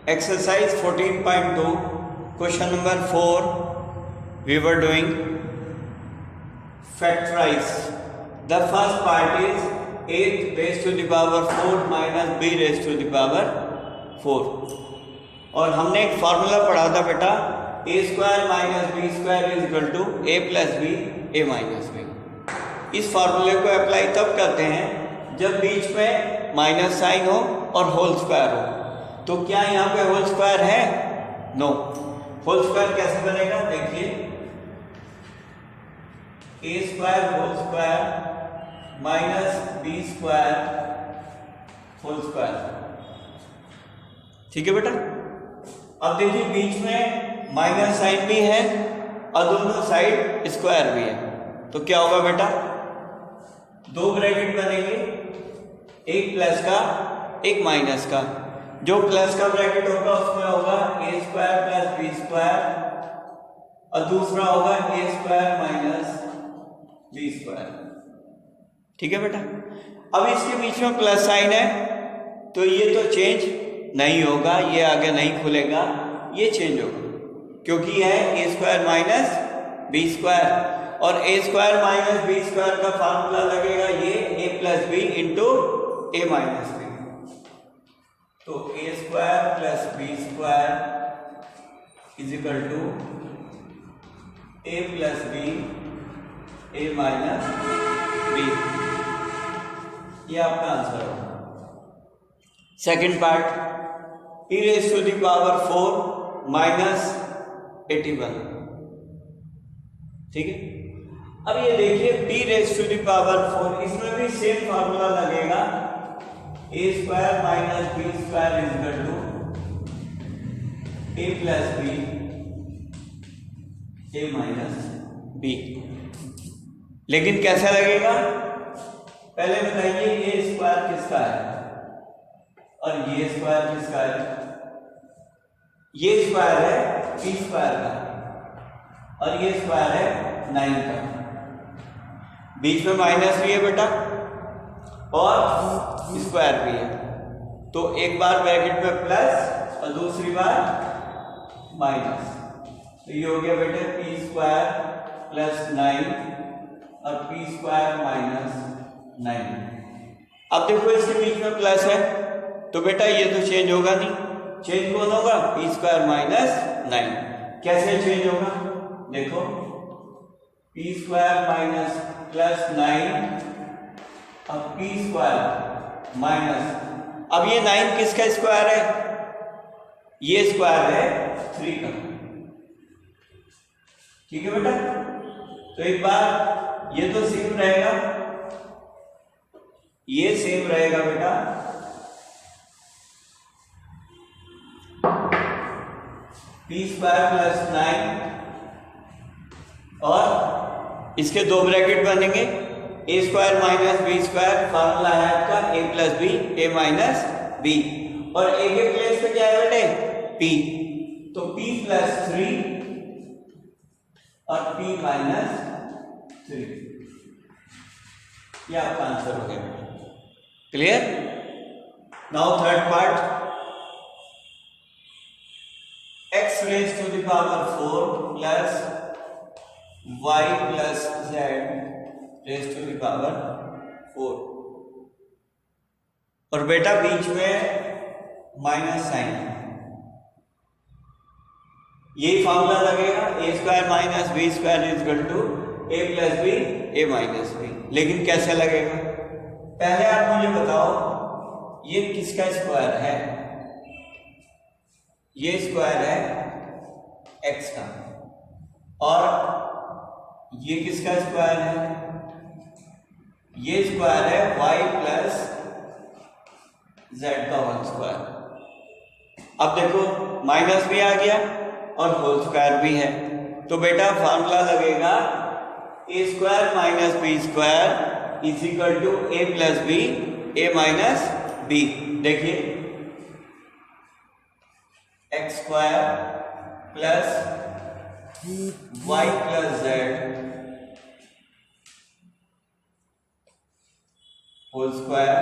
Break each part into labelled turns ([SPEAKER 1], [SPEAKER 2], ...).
[SPEAKER 1] Exercise 14.2 question number 4 we were doing factorize. The first part is 8 raised to the power 4 minus b raised to the power 4 और हमने एक formula पढ़ा था बेटा a square minus B square is equal to a plus B a minus B. इस फॉर्मूले को apply तब करते हैं जब बीच में माइनस साइन हो और होल स्क्वायर हो। तो क्या यहाँ पे होल स्क्वायर है? नो। होल स्क्वायर कैसे बनेगा देखिए, A square whole square minus B square whole square. ठीक है बेटा। अब देखिए बीच में माइनस साइन भी है और दोनों साइड स्क्वायर भी है, तो क्या होगा बेटा, दो ब्रैकेट बनेंगे, एक प्लस का एक माइनस का। जो प्लस का ब्रैकेट होगा उसमें होगा ए स्क्वायर प्लस बी स्क्वायर और दूसरा होगा ए स्क्वायर माइनस बी स्क्वायर। ठीक है बेटा। अब इसके बीच में प्लस साइन है तो ये तो चेंज नहीं होगा, ये आगे नहीं खुलेगा, ये चेंज होगा क्योंकि है A square minus B square और A square minus B square का फार्मूला लगेगा ये A plus B into A minus B. तो A square plus B square is equal to A plus B A minus B. ये आपका answer होगा। Second part e raise to the power 4 minus 81। ठीक है। अब ये देखिए b raise to the power 4, इसमें भी सेम फार्मूला लगेगा A square minus B square is equal to A plus B A minus B. लेकिन कैसा लगेगा पहले बताइए, ये स्क्वायर किसका है और ये स्क्वायर किसका है? ये स्क्वायर है बी स्क्वायर का और ये स्क्वायर है 9 का। बीच में माइनस भी है बेटा और स्क्वायर भी है, तो एक बार ब्रैकेट में प्लस और दूसरी बार माइनस। तो ये हो गया बेटे पी स्क्वायर प्लस 9 और पी स्क्वायर माइनस 9। अब देखो इसके बीच में प्लस है तो बेटा ये तो चेंज होगा नहीं, चेंज कौन होगा? P square minus 9। कैसे चेंज होगा देखो, पी स्क्वायर माइनस प्लस 9 और पी स्क्वायर माइनस, अब ये 9 किसका स्क्वायर है? ये स्क्वायर है 3 का। ठीक है बेटा। तो एक बार ये तो सेम रहेगा, ये सेम रहेगा बेटा, पी स्क्वायर प्लस 9 और इसके दो ब्रैकेट बनेंगे, A square minus B square, formula है आपका A plus B A minus B, और ए के प्लेस पे क्या है बेटे? पी। तो पी प्लस 3 और पी माइनस 3, ये आपका आंसर हो गया। Clear? Now third part, x raise to the power 4 plus y plus z raise to the power 4 और बेटा बीच में माइनस साइन है। यही फॉर्मूला लगेगा A square minus B square is equal to A plus B A minus B. लेकिन कैसे लगेगा पहले आप मुझे बताओ, ये किसका स्क्वायर है? ये स्क्वायर है x का और ये किसका स्क्वायर है? ये स्क्वायर है y प्लस z का होल स्क्वायर। अब देखो माइनस भी आ गया और होल स्क्वायर भी है, तो बेटा फार्मूला लगेगा A square minus B square is equal to A plus B A minus B. देखिए X square plus Y plus Z whole square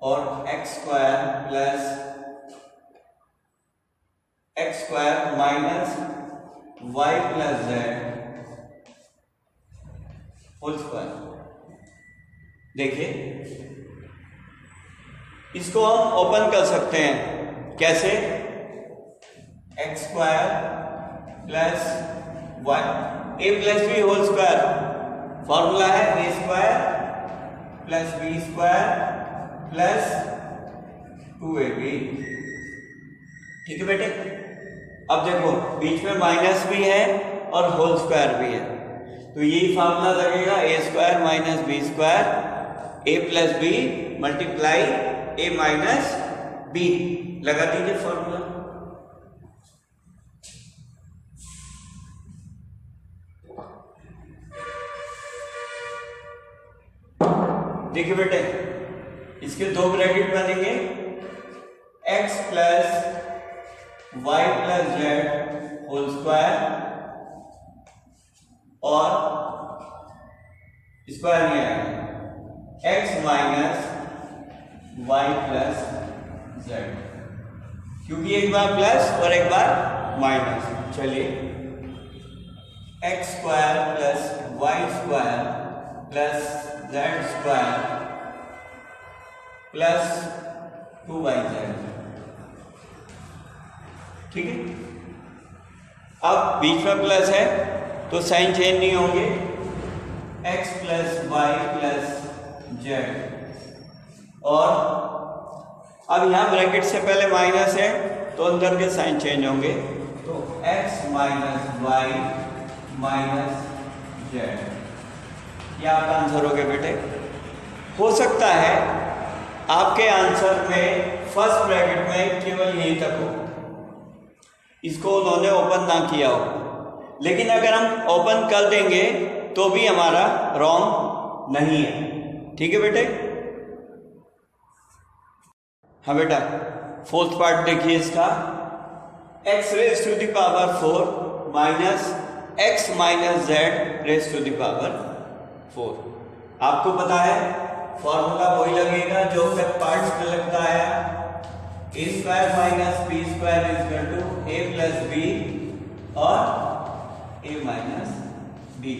[SPEAKER 1] और X square plus X square minus Y plus Z whole square. देखिए इसको हम open कर सकते हैं कैसे, X square plus Y A plus B whole square, formula है A square plus B square plus 2ab। ठीक है बेटे। अब देखो बीच में माइनस भी है और होल स्क्वायर भी है, तो यही फार्मूला लगेगा A square minus B square A plus B multiply A minus B. लगा दीजिए फॉर्मूला। देखिए बेटे इसके दो ब्रैकेट बनेंगे, x plus Y plus Z whole square और स्क्वायर नहीं आएगा x minus Y plus Z, क्योंकि एक बार प्लस और एक बार माइनस। चलिए X square plus Y square plus Z square plus 2yz। ठीक है। अब बीच में प्लस है तो साइन चेंज नहीं होंगे, x plus Y plus Z. और अब यहां ब्रैकेट से पहले माइनस है तो अंदर के साइन चेंज होंगे, तो x minus Y minus Z. यह आपका आंसर हो गया बेटे। हो सकता है आपके आंसर में फर्स्ट ब्रैकेट में केवल यही तक हो, इसको उन्होंने ओपन ना किया हो, लेकिन अगर हम ओपन कर देंगे तो भी हमारा रॉन्ग नहीं है। ठीक है बेटे। हाँ बेटा फोर्थ पार्ट देखिए इसका, x raise to the power 4 minus x minus Z raise to the power 4। आपको पता है फॉर्मूला वही लगेगा जो सब पार्ट्स में लगता है, A square minus B square is equal to A plus B और ए माइनस बी।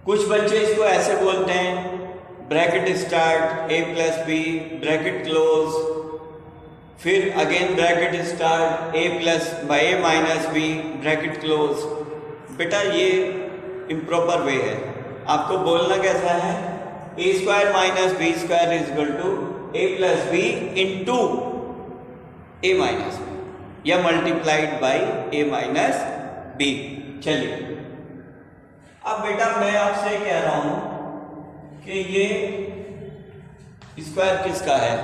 [SPEAKER 1] कुछ बच्चे इसको ऐसे बोलते हैं, bracket start A plus B bracket close, फिर again bracket start A plus by A minus B bracket close. बेटा ये इम्प्रॉपर वे है। आपको बोलना कैसा है, A square minus B square is equal to A plus B into A minus B या multiplied by A minus B. चलिए अब बेटा मैं आपसे कह रहा हूं कि ये स्क्वायर किसका है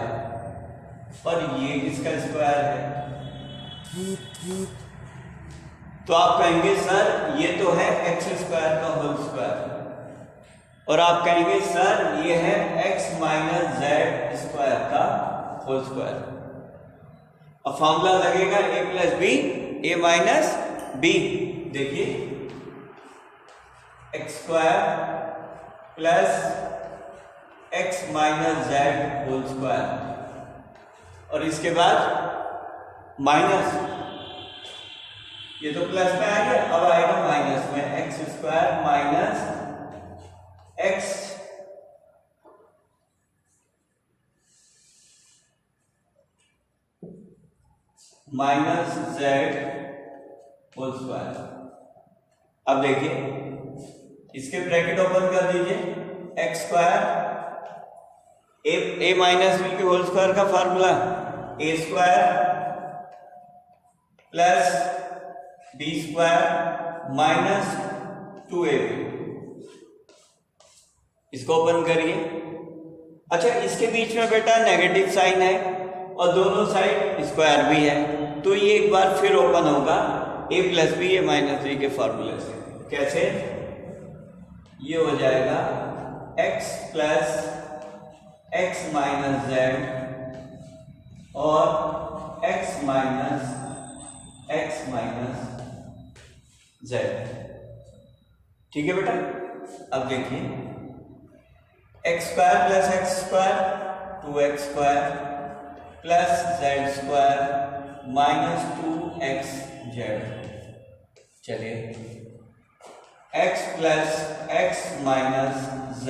[SPEAKER 1] और ये किसका स्क्वायर है, तो आप कहेंगे सर ये तो है एक्स स्क्वायर का होल स्क्वायर, और आप कहेंगे सर ये है x माइनस जेड स्क्वायर का होल स्क्वायर। अब फॉर्मूला लगेगा a plus B A minus B. देखिए X square plus x minus Z whole square और इसके बाद माइनस, ये तो प्लस में आएगा अब आएगा माइनस में, X square minus x minus Z whole square. अब देखिए इसके ब्रैकेट ओपन कर दीजिए, X square A minus B के होल स्क्वायर का formula A square plus B square minus 2ab। इसको ओपन करिए। अच्छा इसके बीच में बेटा नेगेटिव साइन है और दोनों साइड स्क्वायर भी है, तो ये एक बार फिर ओपन होगा ए plus B A minus B के फॉर्मूले से। कैसे, ये हो जाएगा x plus X minus Z और x minus X minus Z. ठीक है बेटा। अब देखिए X square plus X square 2x square plus Z square minus 2xz। चलिए x plus x minus z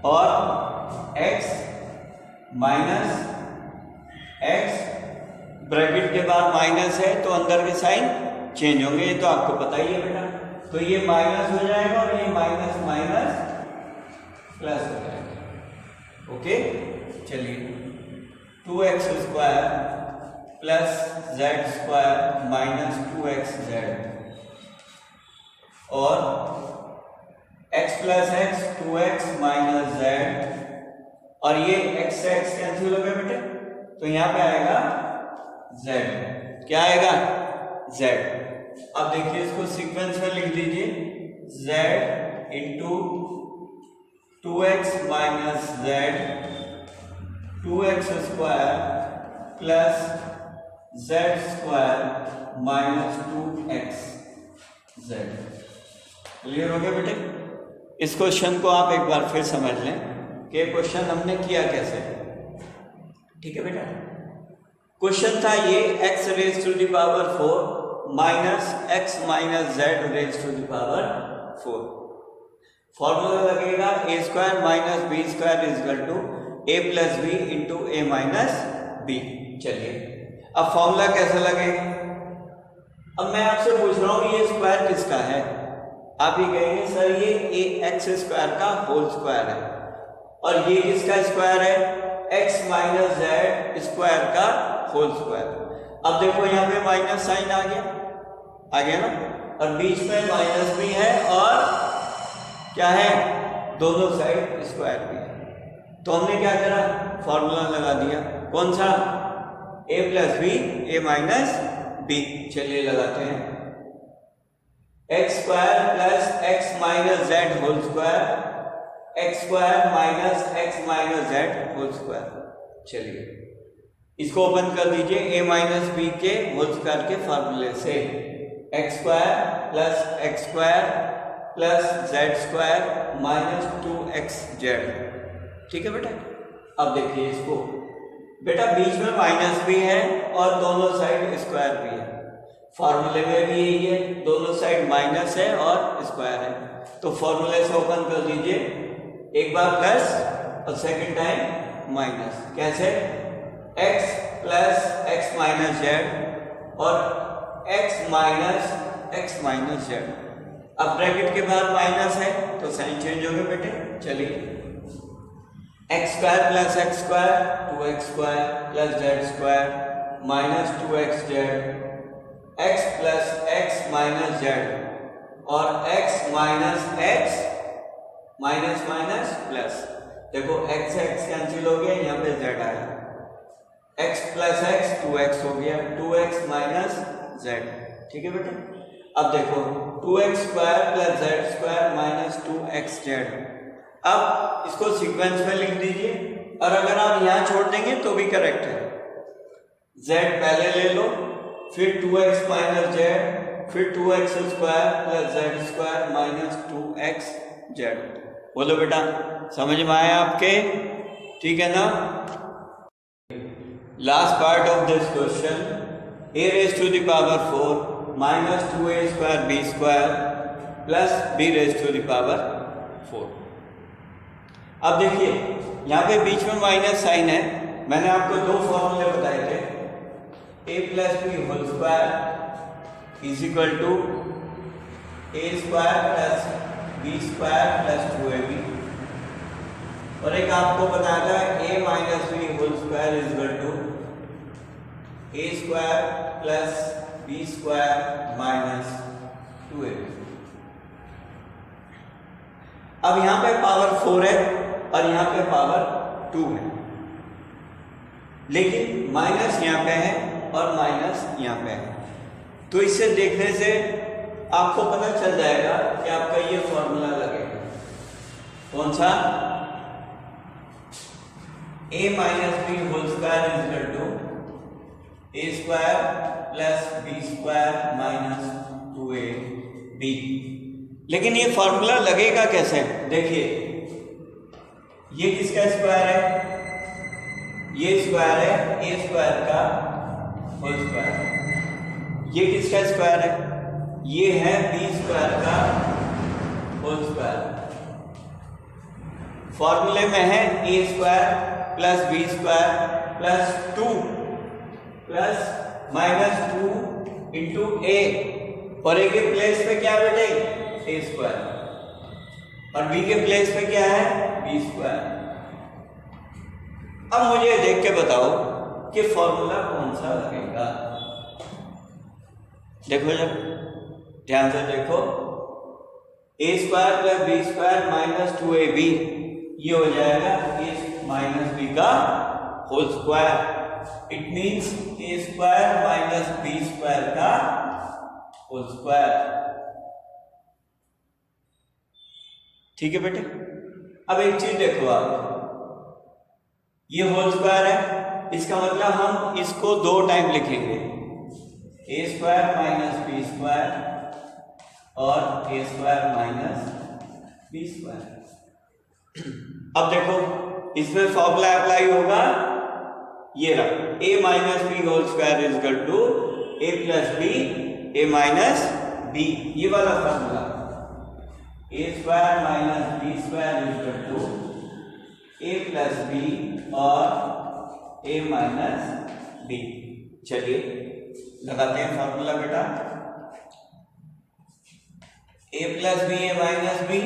[SPEAKER 1] और x माइनस x, ब्रैकेट के बाद माइनस है तो अंदर के साइन चेंज होंगे, ये तो आपको पता ही है बेटा। तो ये माइनस हो जाएगा और ये माइनस माइनस प्लस हो जाएगा। ओके, चलिए 2x square plus z square minus 2xz और x plus x 2x minus z और ये x से x कैंसिल हो गया बेटे, तो यहां पे आएगा z। क्या आएगा? z। अब देखिए इसको सीक्वेंस में लिख लीजिए, z into 2x minus z 2x square plus z square minus 2xz। Clear हो गया बेटे? इस क्वेश्चन को आप एक बार फिर समझ लें कि क्वेश्चन हमने किया कैसे। ठीक है बेटा, क्वेश्चन था ये x raise to the power 4 minus x minus z raise to the power 4। Formula लगेगा a square minus B square is equal to a plus B into A minus B. चलिए अब फॉर्मूला कैसा लगेगा? अब मैं आपसे पूछ रहा हूं ये स्क्वायर किसका है? आप ही कहेंगे सर ये ए एक्स स्क्वायर का होल स्क्वायर है और ये किसका स्क्वायर है? x माइनस जेड स्क्वायर का होल स्क्वायर। अब देखो यहाँ पे माइनस साइन आ गया ना, और बीच में माइनस भी है और क्या है? दोनों साइड स्क्वायर भी है। तो हमने क्या करा? फॉर्मूला लगा दिया। कौन सा? a plus B A minus B. चलिए लगाते हैं, X square plus X minus Z whole square X square minus X minus Z whole square. चलिए इसको ओपन कर दीजिए, a माइनस बी के होल स्क्वायर के फार्मूले से X square plus Z square minus 2xz। ठीक है बेटा? अब देखिए इसको बेटा, बीच में माइनस भी है और दोनों साइड स्क्वायर भी है। फॉर्मूले में भी यही है, दोनों साइड माइनस है और स्क्वायर है। तो फॉर्मूले से ओपन कर दीजिए, एक बार प्लस और सेकंड टाइम माइनस। कैसे? x plus X minus Z और x माइनस जेड। अब ब्रैकेट के बाद माइनस है तो साइन चेंज हो गया बेटे। चलिए X square plus X square 2x square plus Z square minus 2xz x plus X minus Z और x minus X minus minus plus. देखो x से x कैंसिल हो गया, यहाँ पे z आया, x प्लस एक्स 2x हो गया, 2x माइनस z। ठीक है बेटे? अब देखो 2x square plus Z square minus 2xz। अब इसको सीक्वेंस में लिख दीजिए और अगर आप यहाँ छोड़ देंगे तो भी करेक्ट है। z पहले ले लो, फिर 2x माइनस जेड, फिर 2x square plus Z square minus 2xz। बोलो बेटा, समझ में आया आपके? ठीक है ना? Last part of this question, a raise to the power 4 minus 2a square B square plus b raise to the power 4। अब देखिए यहाँ पे बीच में माइनस साइन है। मैंने आपको दो फॉर्मूले बताए थे, a plus B whole square is equal to a square plus B square plus 2ab, और एक आपको बताया था a minus B whole square is equal to a square plus B square minus 2ab। अब यहाँ पे पावर 4 है और यहाँ पे पावर 2 है, लेकिन माइनस यहाँ पे है और माइनस यहाँ पे है। तो इसे देखने से आपको पता चल जाएगा कि आपका ये फॉर्मूला लगेगा। कौन सा? a minus B whole square is equal to a square plus B square minus 2ab। लेकिन ये फॉर्मूला लगेगा कैसे? देखिए ये किसका स्क्वायर है? ये स्क्वायर है ए स्क्वायर का होल स्क्वायर। ये किसका स्क्वायर है? ये है बी स्क्वायर का होल स्क्वायर। फॉर्मूले में है A square plus B square plus 2 plus -2 into A, और ए के प्लेस पे क्या बेटे? ए स्क्वायर, और बी के प्लेस पे क्या है? B square. अब मुझे देख के बताओ कि फॉर्मूला कौन सा लगेगा। देखो जब ध्यान से देखो, A square plus B square -2ab, ये हो जाएगा ए माइनस बी का whole square. It means A square minus B square का होल स्क्वायर। ठीक है बेटे। अब एक चीज देखो आप, ये होल स्क्वायर है, इसका मतलब हम इसको 2 टाइम लिखेंगे, A square minus B square और A square minus B square. अब देखो इसमें फॉर्मूला अप्लाई होगा, ये रहा A minus B whole square is equal to A plus B A minus B, ये वाला formula. A square minus B square is equal to A plus B और A minus B. चलिए लगाते हैं formula बेटा, A plus B A minus B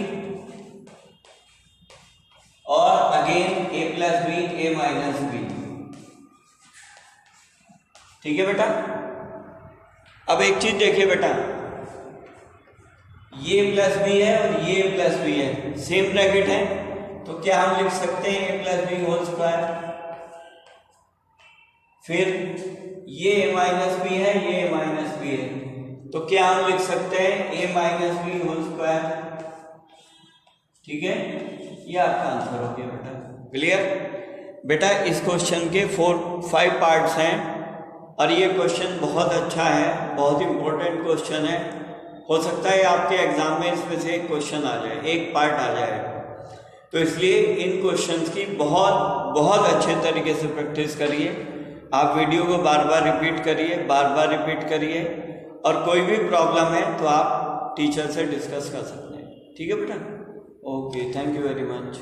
[SPEAKER 1] और again A plus B A minus B. ठीक है बेटा। अब एक चीज देखिए बेटा, ये प्लस बी है और ये प्लस बी है, सेम ब्रैकेट है, तो क्या हम लिख सकते हैं ए प्लस बी होल स्क्वायर। फिर ये ए माइनस बी है, ये ए माइनस बी है, तो क्या हम लिख सकते हैं ए माइनस बी होल स्क्वायर। ठीक है, ये आपका आंसर हो गया बेटा। क्लियर बेटा। इस क्वेश्चन के 4-5 पार्ट्स हैं और ये क्वेश्चन बहुत अच्छा है, बहुत इंपॉर्टेंट क्वेश्चन है। हो सकता है आपके एग्जाम में इसमें से एक क्वेश्चन आ जाए, एक पार्ट आ जाए, तो इसलिए इन क्वेश्चंस की बहुत अच्छे तरीके से प्रैक्टिस करिए। आप वीडियो को बार बार रिपीट करिए, बार बार रिपीट करिए, और कोई भी प्रॉब्लम है तो आप टीचर से डिस्कस कर सकते हैं। ठीक है बेटा। Okay, thank you very much.